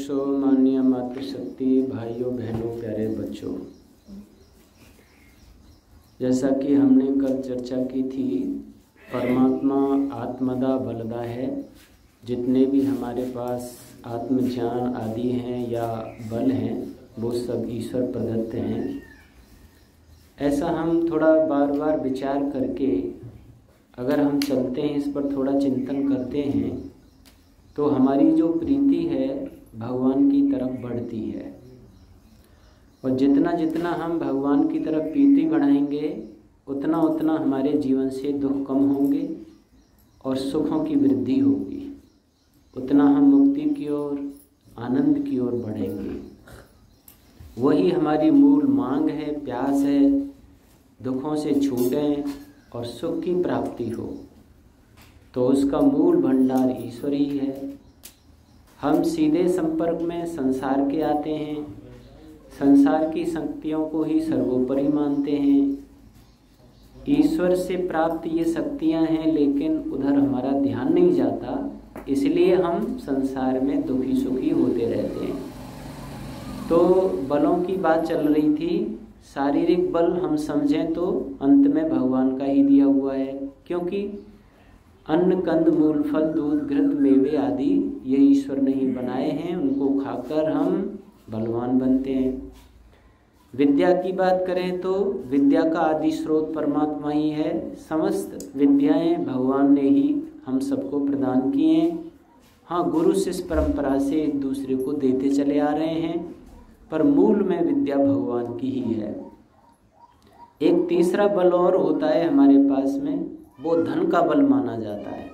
अध्यक्षों, माननीय मातृशक्ति, भाइयों बहनों, प्यारे बच्चों, जैसा कि हमने कल चर्चा की थी, परमात्मा आत्मदा बलदा है। जितने भी हमारे पास आत्मज्ञान आदि हैं या बल हैं वो सब ईश्वर प्रदत्त हैं। ऐसा हम थोड़ा बार बार विचार करके अगर हम चलते हैं, इस पर थोड़ा चिंतन करते हैं तो हमारी जो प्रीति है भगवान की तरफ बढ़ती है। और जितना जितना हम भगवान की तरफ प्रीति बढ़ाएंगे उतना उतना हमारे जीवन से दुख कम होंगे और सुखों की वृद्धि होगी, उतना हम मुक्ति की ओर, आनंद की ओर बढ़ेंगे। वही हमारी मूल मांग है, प्यास है, दुखों से छूटें और सुख की प्राप्ति हो। तो उसका मूल भंडार ईश्वर ही है। हम सीधे संपर्क में संसार के आते हैं, संसार की शक्तियों को ही सर्वोपरि मानते हैं। ईश्वर से प्राप्त ये शक्तियां हैं, लेकिन उधर हमारा ध्यान नहीं जाता, इसलिए हम संसार में दुखी सुखी होते रहते हैं। तो बलों की बात चल रही थी। शारीरिक बल हम समझें तो अंत में भगवान का ही दिया हुआ है, क्योंकि अन्न, कंद, मूल, फल, दूध, घृत, मेवे आदि ये ईश्वर ने ही बनाए हैं। उनको खाकर हम बलवान बनते हैं। विद्या की बात करें तो विद्या का आदि स्रोत परमात्मा ही है। समस्त विद्याएं भगवान ने ही हम सबको प्रदान की हैं। हाँ, गुरु शिष्य परंपरा से एक दूसरे को देते चले आ रहे हैं, पर मूल में विद्या भगवान की ही है। एक तीसरा बल और होता है हमारे पास में, वो धन का बल माना जाता है,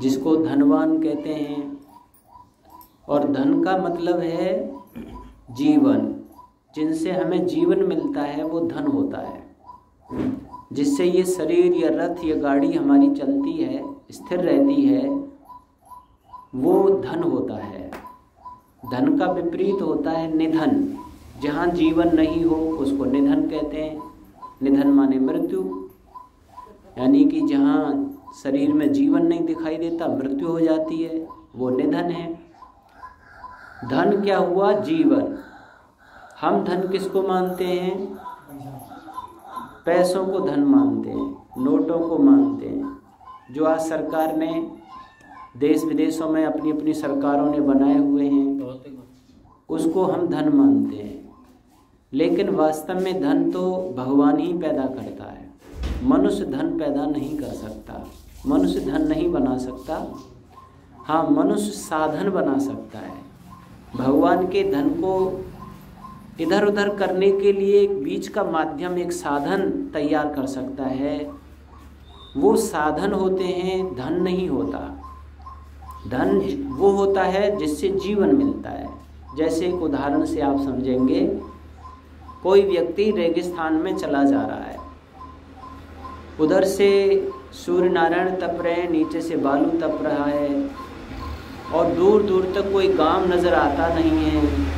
जिसको धनवान कहते हैं। और धन का मतलब है जीवन, जिनसे हमें जीवन मिलता है वो धन होता है। जिससे ये शरीर या रथ या गाड़ी हमारी चलती है, स्थिर रहती है, वो धन होता है। धन का विपरीत होता है निधन। जहाँ जीवन नहीं हो उसको निधन कहते हैं। निधन माने मृत्यु, यानी कि जहाँ शरीर में जीवन नहीं दिखाई देता, मृत्यु हो जाती है, वो निधन है। धन क्या हुआ? जीवन। हम धन किसको मानते हैं? पैसों को धन मानते हैं, नोटों को मानते हैं, जो आज सरकार ने देश विदेशों में अपनी अपनी सरकारों ने बनाए हुए हैं, उसको हम धन मानते हैं। लेकिन वास्तव में धन तो भगवान ही पैदा करता है। मनुष्य धन पैदा नहीं कर सकता, मनुष्य धन नहीं बना सकता। हाँ, मनुष्य साधन बना सकता है। भगवान के धन को इधर उधर करने के लिए एक बीच का माध्यम, एक साधन तैयार कर सकता है। वो साधन होते हैं, धन नहीं होता। धन वो होता है जिससे जीवन मिलता है। जैसे एक उदाहरण से आप समझेंगे, कोई व्यक्ति रेगिस्तान में चला जा रहा है, उधर से सूर्य नारायण तप रहे हैं, नीचे से बालू तप रहा है, और दूर दूर तक कोई गांव नज़र आता नहीं है।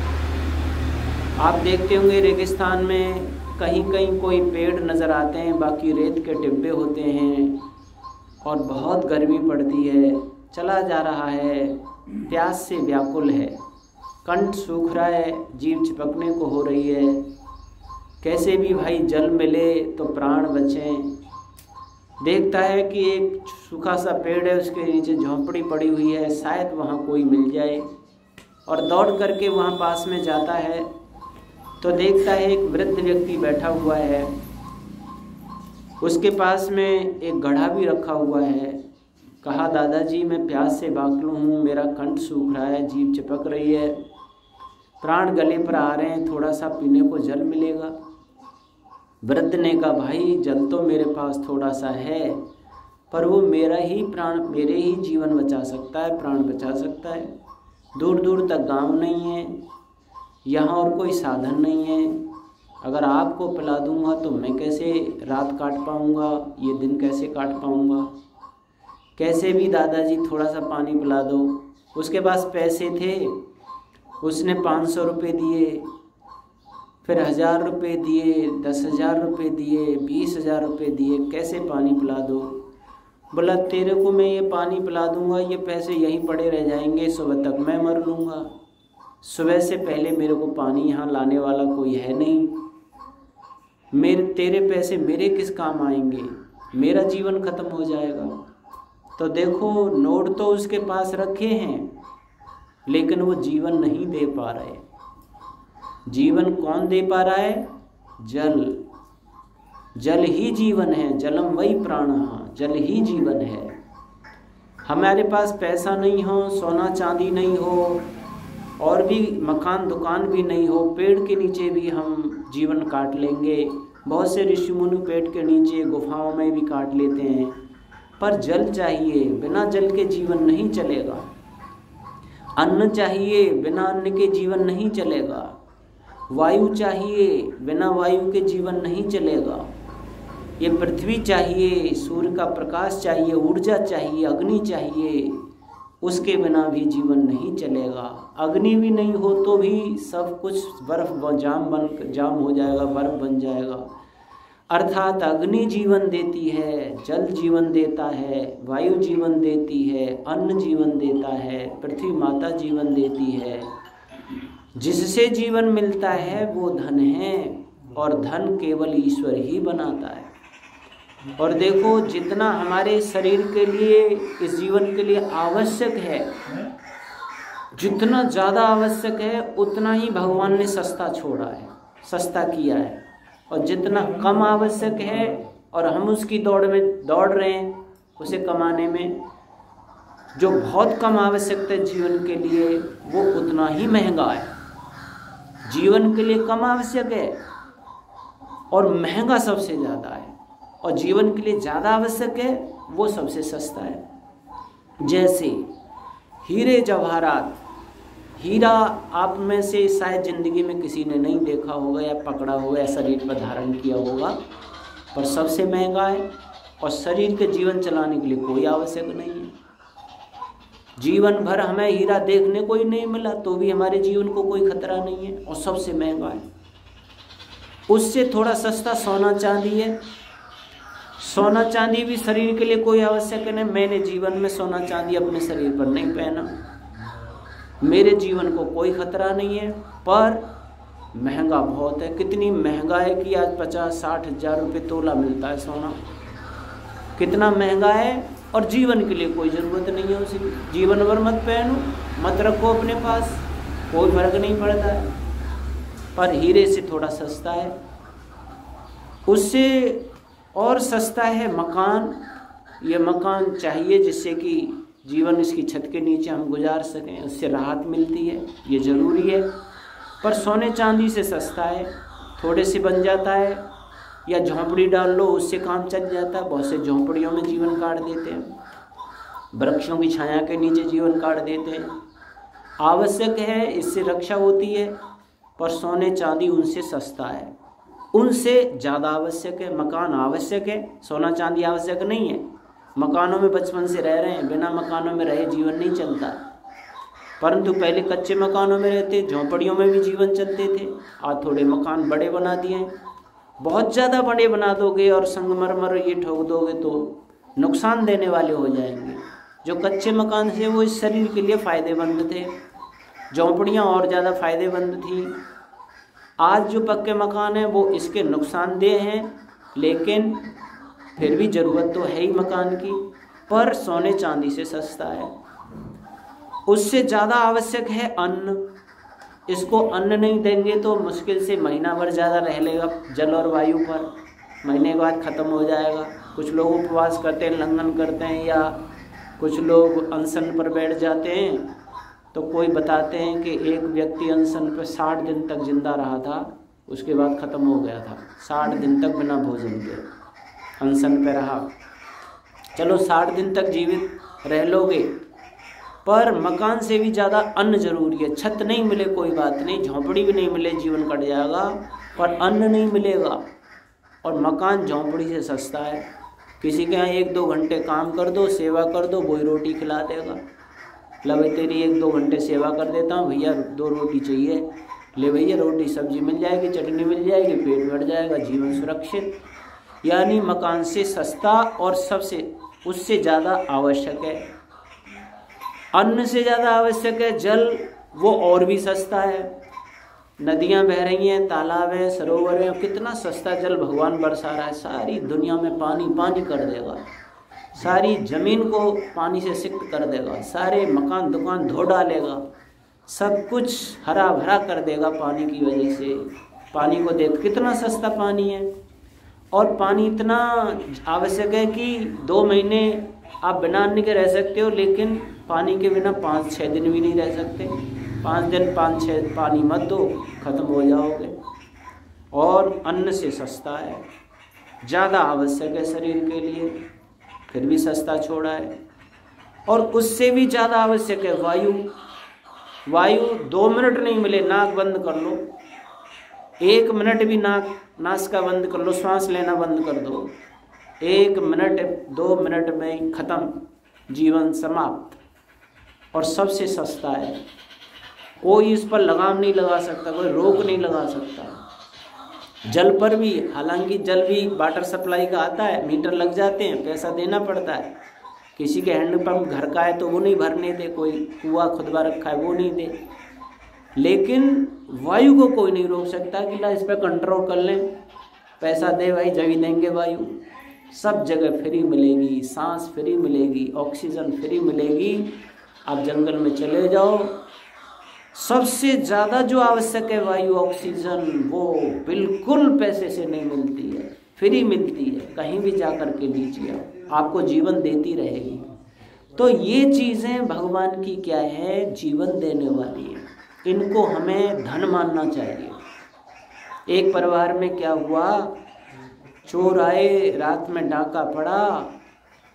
आप देखते होंगे रेगिस्तान में कहीं कहीं कोई पेड़ नज़र आते हैं, बाकी रेत के टिब्बे होते हैं, और बहुत गर्मी पड़ती है। चला जा रहा है, प्यास से व्याकुल है, कंठ सूख रहा है, जीभ चिपकने को हो रही है। कैसे भी भाई जल मिले तो प्राण बचें। देखता है कि एक सूखा सा पेड़ है, उसके नीचे झोंपड़ी पड़ी हुई है, शायद वहाँ कोई मिल जाए, और दौड़ करके वहाँ पास में जाता है तो देखता है एक वृद्ध व्यक्ति बैठा हुआ है, उसके पास में एक घड़ा भी रखा हुआ है। कहा, दादाजी मैं प्यास से व्याकुल हूँ, मेरा कंठ सूख रहा है, जीभ चिपक रही है, प्राण गले पर आ रहे हैं, थोड़ा सा पीने को जल मिलेगा? वृद्ध ने कहा, भाई जल तो मेरे पास थोड़ा सा है, पर वो मेरा ही प्राण, मेरे ही जीवन बचा सकता है, प्राण बचा सकता है। दूर दूर तक गांव नहीं है, यहाँ और कोई साधन नहीं है। अगर आपको पिला दूंगा तो मैं कैसे रात काट पाऊंगा, ये दिन कैसे काट पाऊंगा? कैसे भी दादाजी थोड़ा सा पानी पिला दो। उसके पास पैसे थे, उसने 500 रुपये दिए, फिर 1000 रुपये दिए, 10,000 रुपये दिए, 20,000 रुपये दिए, कैसे पानी पिला दो? बोला तेरे को मैं ये पानी पिला दूंगा, ये पैसे यहीं पड़े रह जाएंगे, सुबह तक मैं मर लूँगा। सुबह से पहले मेरे को पानी यहाँ लाने वाला कोई है नहीं, तेरे पैसे मेरे किस काम आएंगे, मेरा जीवन खत्म हो जाएगा। तो देखो नोट तो उसके पास रखे हैं, लेकिन वो जीवन नहीं दे पा रहे। जीवन कौन दे पा रहा है? जल। जल ही जीवन है, जलम वही प्राणः, जल ही जीवन है। हमारे पास पैसा नहीं हो, सोना चांदी नहीं हो, और भी मकान दुकान भी नहीं हो, पेड़ के नीचे भी हम जीवन काट लेंगे। बहुत से ऋषि मुनि पेड़ के नीचे गुफाओं में भी काट लेते हैं, पर जल चाहिए, बिना जल के जीवन नहीं चलेगा। अन्न चाहिए, बिना अन्न के जीवन नहीं चलेगा। वायु चाहिए, बिना वायु के जीवन नहीं चलेगा। ये पृथ्वी चाहिए, सूर्य का प्रकाश चाहिए, ऊर्जा चाहिए, अग्नि चाहिए, उसके बिना भी जीवन नहीं चलेगा। अग्नि भी नहीं हो तो भी सब कुछ बर्फ जाम हो जाएगा, बर्फ बन जाएगा। अर्थात अग्नि जीवन देती है, जल जीवन देता है, वायु जीवन देती है, अन्न जीवन देता है, पृथ्वी माता जीवन देती है। जिससे जीवन मिलता है वो धन है, और धन केवल ईश्वर ही बनाता है। और देखो जितना हमारे शरीर के लिए, इस जीवन के लिए आवश्यक है, जितना ज़्यादा आवश्यक है उतना ही भगवान ने सस्ता छोड़ा है, सस्ता किया है। और जितना कम आवश्यक है और हम उसकी दौड़ में दौड़ रहे हैं, उसे कमाने में, जो बहुत कम आवश्यकता है जीवन के लिए वो उतना ही महंगा है। जीवन के लिए कम आवश्यक है और महंगा सबसे ज़्यादा है, और जीवन के लिए ज़्यादा आवश्यक है वो सबसे सस्ता है। जैसे हीरे जवाहरात, हीरा आप में से शायद ज़िंदगी में किसी ने नहीं देखा होगा या पकड़ा होगा या शरीर पर धारण किया होगा, पर सबसे महंगा है, और शरीर के जीवन चलाने के लिए कोई आवश्यक नहीं है। जीवन भर हमें हीरा देखने को ही नहीं मिला तो भी हमारे जीवन को कोई खतरा नहीं है, और सबसे महंगा है। उससे थोड़ा सस्ता सोना चांदी है। सोना चांदी भी शरीर के लिए कोई आवश्यक नहीं। मैंने जीवन में सोना चांदी अपने शरीर पर नहीं पहना, मेरे जीवन को कोई खतरा नहीं है, पर महंगा बहुत है। कितनी महंगा है कि आज 50-60 हज़ार रुपये तोला मिलता है सोना, कितना महंगा है। और जीवन के लिए कोई ज़रूरत नहीं है उसे, जीवन भर मत पहनो, मत रखो अपने पास, कोई फर्क नहीं पड़ता है। पर हीरे से थोड़ा सस्ता है। उससे और सस्ता है मकान। ये मकान चाहिए जिससे कि जीवन इसकी छत के नीचे हम गुजार सकें, उससे राहत मिलती है, ये ज़रूरी है। पर सोने चांदी से सस्ता है, थोड़े से बन जाता है, या झोंपड़ी डाल लो उससे काम चल जाता है। बहुत से झोंपड़ियों में जीवन काट देते हैं, वृक्षों की छाया के नीचे जीवन काट देते हैं। आवश्यक है, इससे रक्षा होती है, पर सोने चांदी उनसे सस्ता है, उनसे ज़्यादा आवश्यक है। मकान आवश्यक है, सोना चांदी आवश्यक नहीं है। मकानों में बचपन से रह रहे हैं, बिना मकानों में रहे जीवन नहीं चलता, परंतु पहले कच्चे मकानों में रहते, झोंपड़ियों में भी जीवन चलते थे। आज थोड़े मकान बड़े बना दिए हैं, बहुत ज़्यादा बड़े बना दोगे और संगमरमर ये ठोक दोगे तो नुकसान देने वाले हो जाएंगे। जो कच्चे मकान थे वो इस शरीर के लिए फ़ायदेमंद थे, झोंपड़ियाँ और ज़्यादा फ़ायदेमंद थी। आज जो पक्के मकान हैं वो इसके नुकसानदेह हैं, लेकिन फिर भी ज़रूरत तो है ही मकान की, पर सोने चांदी से सस्ता है। उससे ज़्यादा आवश्यक है अन्न। इसको अन्न नहीं देंगे तो मुश्किल से महीना भर ज़्यादा रह लेगा जल और वायु पर, महीने के बाद ख़त्म हो जाएगा। कुछ लोग उपवास करते हैं, लंघन करते हैं, या कुछ लोग अनशन पर बैठ जाते हैं। तो कोई बताते हैं कि एक व्यक्ति अनशन पर 60 दिन तक जिंदा रहा था, उसके बाद ख़त्म हो गया था। 60 दिन तक बिना भोजन के अनशन पर रहा। चलो 60 दिन तक जीवित रह लोगे, पर मकान से भी ज़्यादा अन्न जरूरी है। छत नहीं मिले कोई बात नहीं, झोंपड़ी भी नहीं मिले जीवन कट जाएगा, पर अन्न नहीं मिलेगा। और मकान झोंपड़ी से सस्ता है। किसी के यहाँ 1-2 घंटे काम कर दो, सेवा कर दो, वही रोटी खिला देगा। ले भाई तेरी 1-2 घंटे सेवा कर देता हूँ भैया, 2 रोटी चाहिए, ले भैया रोटी सब्जी मिल जाएगी, चटनी मिल जाएगी, पेट भर जाएगा, जीवन सुरक्षित। यानी मकान से सस्ता और सबसे उससे ज़्यादा आवश्यक है। अन्न से ज़्यादा आवश्यक है जल, वो और भी सस्ता है। नदियाँ बह रही हैं, तालाब हैं, सरोवर हैं, कितना सस्ता जल भगवान बरसा रहा है। सारी दुनिया में पानी पानी कर देगा, सारी ज़मीन को पानी से सिक्त कर देगा, सारे मकान दुकान धो डालेगा, सब कुछ हरा भरा कर देगा पानी की वजह से। पानी को देख कितना सस्ता पानी है। और पानी इतना आवश्यक है कि 2 महीने आप बिना अन्न के रह सकते हो, लेकिन पानी के बिना 5-6 दिन भी नहीं रह सकते। 5 दिन 5-6 पानी मत दो, ख़त्म हो जाओगे। और अन्न से सस्ता है, ज़्यादा आवश्यक है शरीर के लिए, फिर भी सस्ता छोड़ा है। और उससे भी ज़्यादा आवश्यक है वायु। वायु 2 मिनट नहीं मिले, नाक बंद कर लो, 1 मिनट भी नासिका बंद कर लो, सांस लेना बंद कर दो, 1 मिनट 2 मिनट में ही खत्म, जीवन समाप्त। और सबसे सस्ता है, कोई इस पर लगाम नहीं लगा सकता, कोई रोक नहीं लगा सकता। जल पर भी, हालांकि जल भी वाटर सप्लाई का आता है, मीटर लग जाते हैं, पैसा देना पड़ता है। किसी के हैंडपम्प घर का है तो वो नहीं भरने दे, कोई कुआं खुदवा रखा है वो नहीं दे। लेकिन वायु को कोई नहीं रोक सकता कि ला इस पर कंट्रोल कर लें, पैसा दे भाई जब ही देंगे वायु। सब जगह फ्री मिलेगी, सांस फ्री मिलेगी, ऑक्सीजन फ्री मिलेगी। आप जंगल में चले जाओ, सबसे ज़्यादा जो आवश्यक है वायु ऑक्सीजन, वो बिल्कुल पैसे से नहीं मिलती है, फ्री मिलती है। कहीं भी जा कर के लीजिए, आपको जीवन देती रहेगी। तो ये चीज़ें भगवान की क्या है, जीवन देने वाली है। इनको हमें धन मानना चाहिए। एक परिवार में क्या हुआ, चोर आए, रात में डाका पड़ा,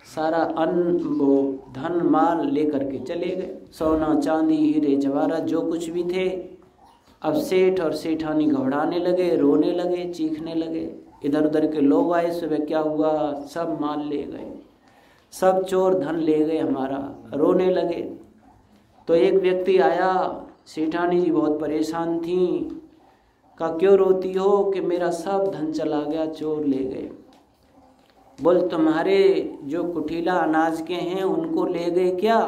सारा अन्न वो धन माल लेकर के चले गए, सोना चांदी हीरे जवाहरात जो कुछ भी थे। अब सेठ और सेठानी घबराने लगे, रोने लगे, चीखने लगे। इधर उधर के लोग आए, सुबह क्या हुआ, सब माल ले गए, सब चोर धन ले गए हमारा, रोने लगे। तो एक व्यक्ति आया, सेठानी जी बहुत परेशान थी, कहा क्यों रोती हो, कि मेरा सब धन चला गया, चोर ले गए। बोल तुम्हारे जो कुटीला अनाज के हैं उनको ले गए क्या,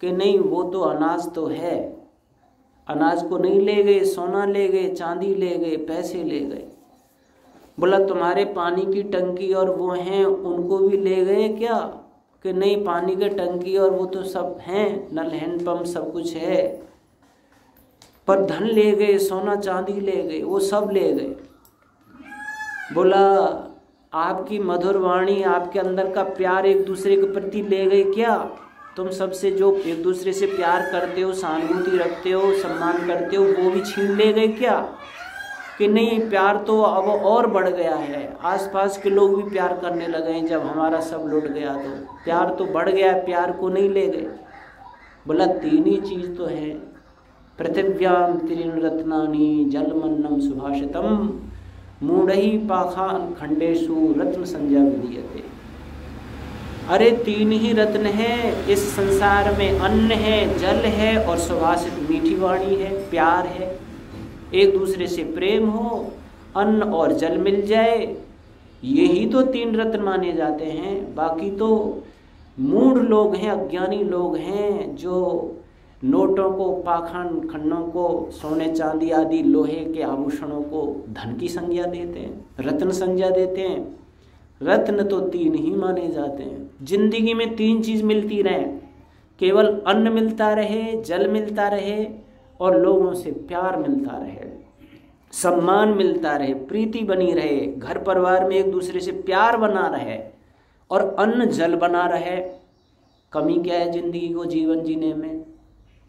कि नहीं वो तो अनाज तो है, अनाज को नहीं ले गए, सोना ले गए, चांदी ले गए, पैसे ले गए। बोला तुम्हारे पानी की टंकी और वो हैं उनको भी ले गए क्या, कि नहीं पानी की टंकी और वो तो सब हैं, नल हैंडपम्प सब कुछ है, पर धन ले गए, सोना चांदी ले गए, वो सब ले गए। बोला आपकी मधुर वाणी, आपके अंदर का प्यार एक दूसरे के प्रति ले गए क्या, तुम सबसे जो एक दूसरे से प्यार करते हो, सहानुभूति रखते हो, सम्मान करते हो, वो भी छीन ले गए क्या, कि नहीं प्यार तो अब और बढ़ गया है, आसपास के लोग भी प्यार करने लगे हैं, जब हमारा सब लुट गया तो प्यार तो बढ़ गया, प्यार को नहीं ले गए। बोला 3 ही चीज़ तो है, पृथिव्याम 3 रत्नानि जलमन्नम सुभाषितम मूढ़ी पाखान खंडेशु रत्न संज्ञा विधीयते। अरे 3 ही रत्न है इस संसार में, अन्न है, जल है और सुभाषित मीठी वाणी है, प्यार है, एक दूसरे से प्रेम हो, अन्न और जल मिल जाए, यही तो 3 रत्न माने जाते हैं। बाकी तो मूढ़ लोग हैं, अज्ञानी लोग हैं, जो नोटों को, पाखंड खंडों को, सोने चांदी आदि लोहे के आभूषणों को धन की संज्ञा देते हैं, रत्न संज्ञा देते हैं। रत्न तो 3 ही माने जाते हैं। जिंदगी में 3 चीज़ मिलती रहे, केवल अन्न मिलता रहे, जल मिलता रहे और लोगों से प्यार मिलता रहे, सम्मान मिलता रहे, प्रीति बनी रहे, घर परिवार में एक दूसरे से प्यार बना रहे और अन्न जल बना रहे। कमी क्या है जिंदगी को जीवन जीने में,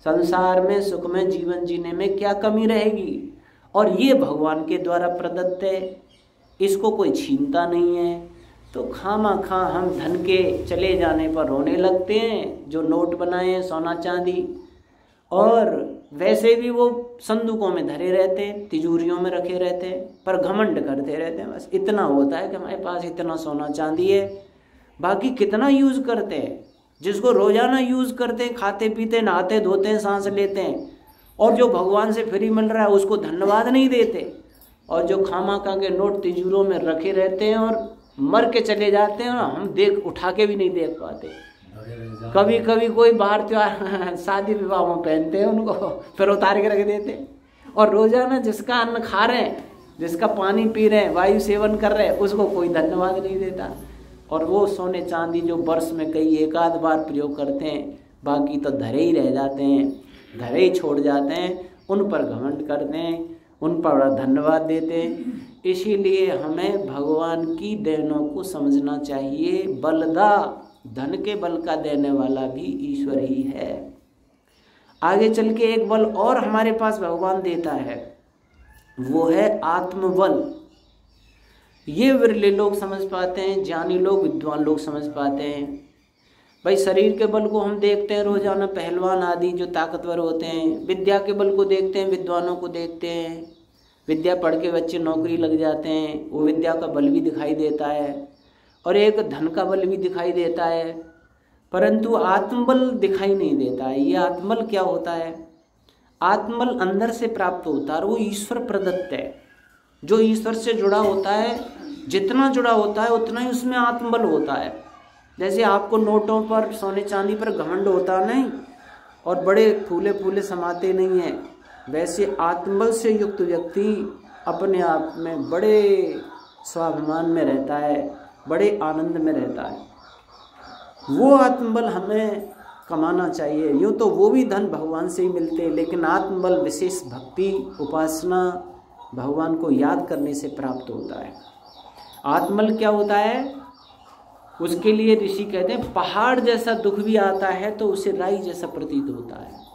संसार में सुख में जीवन जीने में क्या कमी रहेगी। और ये भगवान के द्वारा प्रदत्त है, इसको कोई छीनता नहीं है। तो खामा-खा हम धन के चले जाने पर रोने लगते हैं, जो नोट बनाए हैं सोना चांदी, और वैसे भी वो संदूकों में धरे रहते हैं, तिजोरियों में रखे रहते हैं, पर घमंड करते रहते हैं। बस इतना होता है कि हमारे पास इतना सोना चांदी है, बाकी कितना यूज़ करते हैं। जिसको रोजाना यूज़ करते हैं, खाते पीते, नहाते धोते हैं, सांस लेते हैं, और जो भगवान से फ्री मिल रहा है उसको धन्यवाद नहीं देते, और जो खामा खा के नोट तिजोरियों में रखे रहते हैं और मर के चले जाते हैं और हम देख उठा के भी नहीं देख पाते। कभी कभी कोई बाहर त्योहार शादी विवाह में पहनते हैं उनको, फिर उतार के रख देते हैं। और रोजाना जिसका अन्न खा रहे हैं, जिसका पानी पी रहे हैं, वायु सेवन कर रहे हैं, उसको कोई धन्यवाद नहीं देता। और वो सोने चांदी जो वर्ष में कई एक आध बार प्रयोग करते हैं, बाकी तो धरे ही रह जाते हैं, धरे ही छोड़ जाते हैं, उन पर घमंड करते हैं, उन पर बड़ा धन्यवाद देते हैं। इसीलिए हमें भगवान की देनों को समझना चाहिए। बलदा, धन के बल का देने वाला भी ईश्वर ही है। आगे चल के एक बल और हमारे पास भगवान देता है, वो है आत्मबल। ये विरले लोग समझ पाते हैं, ज्ञानी लोग, विद्वान लोग समझ पाते हैं। भाई शरीर के बल को हम देखते हैं रोजाना, पहलवान आदि जो ताकतवर होते हैं। विद्या के बल को देखते हैं, विद्वानों को देखते हैं। विद्या पढ़ के बच्चे नौकरी लग जाते हैं, वो विद्या का बल भी दिखाई देता है। और एक धन का बल भी दिखाई देता है, परंतु आत्मबल दिखाई नहीं देता है। ये आत्मबल क्या होता है? आत्मबल अंदर से प्राप्त होता है और वो ईश्वर प्रदत्त है। जो ईश्वर से जुड़ा होता है, जितना जुड़ा होता है उतना ही उसमें आत्मबल होता है। जैसे आपको नोटों पर, सोने चांदी पर घमंड होता नहीं और बड़े फूले फूले समाते नहीं हैं, वैसे आत्मबल से युक्त व्यक्ति अपने आप में बड़े स्वाभिमान में रहता है, बड़े आनंद में रहता है। वो आत्मबल हमें कमाना चाहिए। यूँ तो वो भी धन भगवान से ही मिलते हैं, लेकिन आत्मबल विशेष भक्ति, उपासना, भगवान को याद करने से प्राप्त होता है। आत्मबल क्या होता है? उसके लिए ऋषि कहते हैं पहाड़ जैसा दुख भी आता है तो उसे राई जैसा प्रतीत होता है।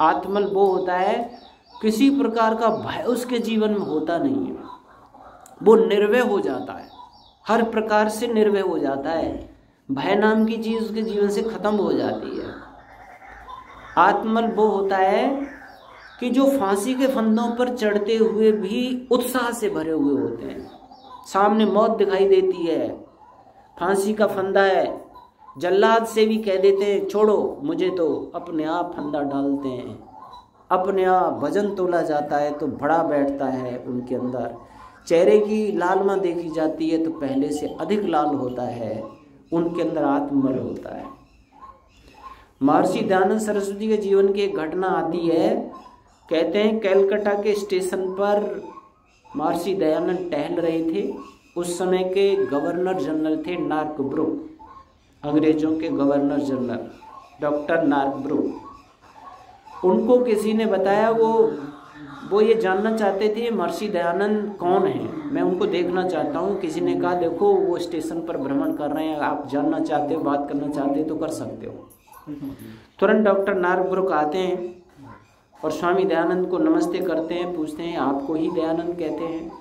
आत्मबल वो होता है किसी प्रकार का भय उसके जीवन में होता नहीं है, वो निर्भय हो जाता है, हर प्रकार से निर्भय हो जाता है। भय नाम की चीज उसके जीवन से खत्म हो जाती है। आत्मबल वो होता है कि जो फांसी के फंदों पर चढ़ते हुए भी उत्साह से भरे हुए होते हैं। सामने मौत दिखाई देती है, फांसी का फंदा है, जल्लाद से भी कह देते हैं छोड़ो मुझे, तो अपने आप फंदा डालते हैं, अपने आप वजन तोला जाता है तो बड़ा बैठता है उनके अंदर। चेहरे की लालिमा देखी जाती है तो पहले से अधिक लाल होता है, उनके अंदर आत्मबल होता है। महर्षि दयानंद सरस्वती के जीवन की एक घटना आती है। कहते हैं कलकत्ता के स्टेशन पर महर्षि दयानंद टहल रहे थे। उस समय के गवर्नर जनरल थे नार्कब्रुक, अंग्रेजों के गवर्नर जनरल डॉक्टर नार्कब्रुक। उनको किसी ने बताया, वो ये जानना चाहते थे महर्षि दयानंद कौन है, मैं उनको देखना चाहता हूँ। किसी ने कहा देखो वो स्टेशन पर भ्रमण कर रहे हैं, आप जानना चाहते हो, बात करना चाहते हो तो कर सकते हो। तुरंत डॉक्टर नार्कब्रुक आते हैं और स्वामी दयानंद को नमस्ते करते हैं, पूछते हैं आपको ही दयानंद कहते हैं?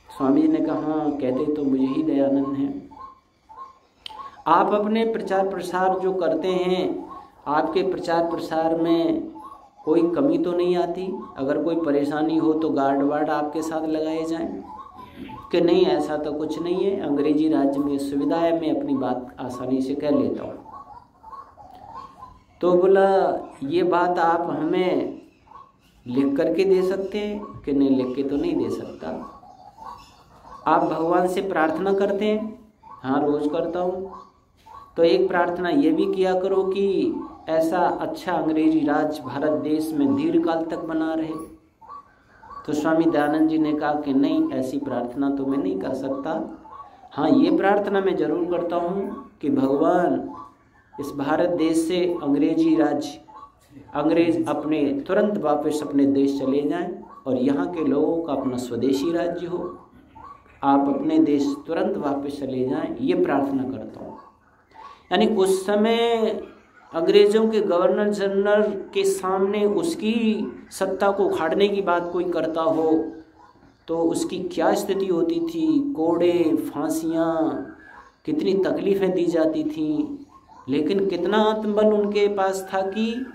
स्वामी जी ने कहा हाँ कहते तो मुझे ही दयानंद हैं। आप अपने प्रचार प्रसार जो करते हैं, आपके प्रचार प्रसार में कोई कमी तो नहीं आती? अगर कोई परेशानी हो तो गार्ड वार्ड आपके साथ लगाए जाएं? कि नहीं ऐसा तो कुछ नहीं है, अंग्रेजी राज्य में सुविधा है, मैं अपनी बात आसानी से कह लेता हूँ। तो बोला ये बात आप हमें लिख करके दे सकते हैं? कि नहीं लिख के तो नहीं दे सकता। आप भगवान से प्रार्थना करते हैं? हाँ रोज करता हूँ। तो एक प्रार्थना ये भी किया करो कि ऐसा अच्छा अंग्रेजी राज भारत देश में दीर्घ काल तक बना रहे। तो स्वामी दयानंद जी ने कहा कि नहीं ऐसी प्रार्थना तो मैं नहीं कर सकता, हाँ ये प्रार्थना मैं जरूर करता हूँ कि भगवान इस भारत देश से अंग्रेजी राज्य, अंग्रेज अपने तुरंत वापस अपने देश चले जाएं और यहाँ के लोगों का अपना स्वदेशी राज्य हो, आप अपने देश तुरंत वापस चले जाएं, ये प्रार्थना करता हूँ। यानी उस समय अंग्रेज़ों के गवर्नर जनरल के सामने उसकी सत्ता को उखाड़ने की बात कोई करता हो तो उसकी क्या स्थिति होती थी। कोड़े, फांसियाँ, कितनी तकलीफ़ें दी जाती थीं, लेकिन कितना आत्मबल उनके पास था कि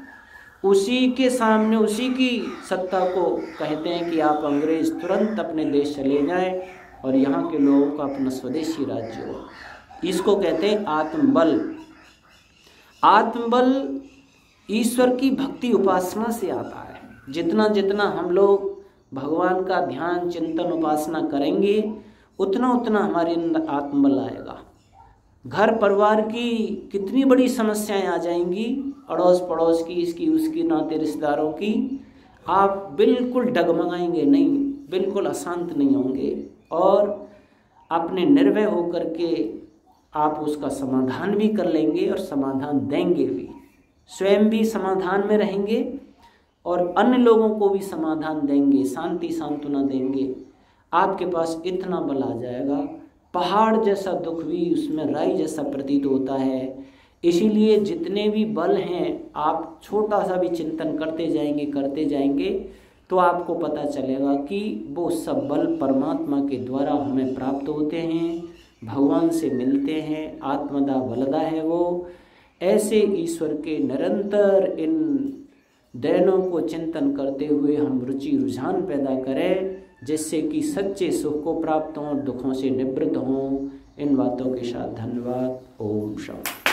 उसी के सामने उसी की सत्ता को कहते हैं कि आप अंग्रेज़ तुरंत अपने देश चले जाएं और यहाँ के लोगों का अपना स्वदेशी राज्य हो। इसको कहते हैं आत्मबल। आत्मबल ईश्वर की भक्ति उपासना से आता है। जितना जितना हम लोग भगवान का ध्यान चिंतन उपासना करेंगे उतना उतना हमारे अंदर आत्मबल आएगा। घर परिवार की कितनी बड़ी समस्याएं आ जाएंगी, अड़ोस पड़ोस की, इसकी उसकी, नाते रिश्तेदारों की, आप बिल्कुल डगमगाएंगे नहीं, बिल्कुल अशांत नहीं होंगे और अपने निर्भय होकर के आप उसका समाधान भी कर लेंगे और समाधान देंगे भी, स्वयं भी समाधान में रहेंगे और अन्य लोगों को भी समाधान देंगे, शांति सांत्वना देंगे। आपके पास इतना बल आ जाएगा, पहाड़ जैसा दुख भी उसमें राई जैसा प्रतीत होता है। इसीलिए जितने भी बल हैं, आप छोटा सा भी चिंतन करते जाएंगे तो आपको पता चलेगा कि वो सब बल परमात्मा के द्वारा हमें प्राप्त होते हैं, भगवान से मिलते हैं, आत्मदा बलदा है वो। ऐसे ईश्वर के निरंतर इन दैनों को चिंतन करते हुए हम रुचि रुझान पैदा करें, जिससे कि सच्चे सुख को प्राप्त हों, दुखों से निवृत्त हों। इन बातों के साथ धन्यवाद। ओम शांति।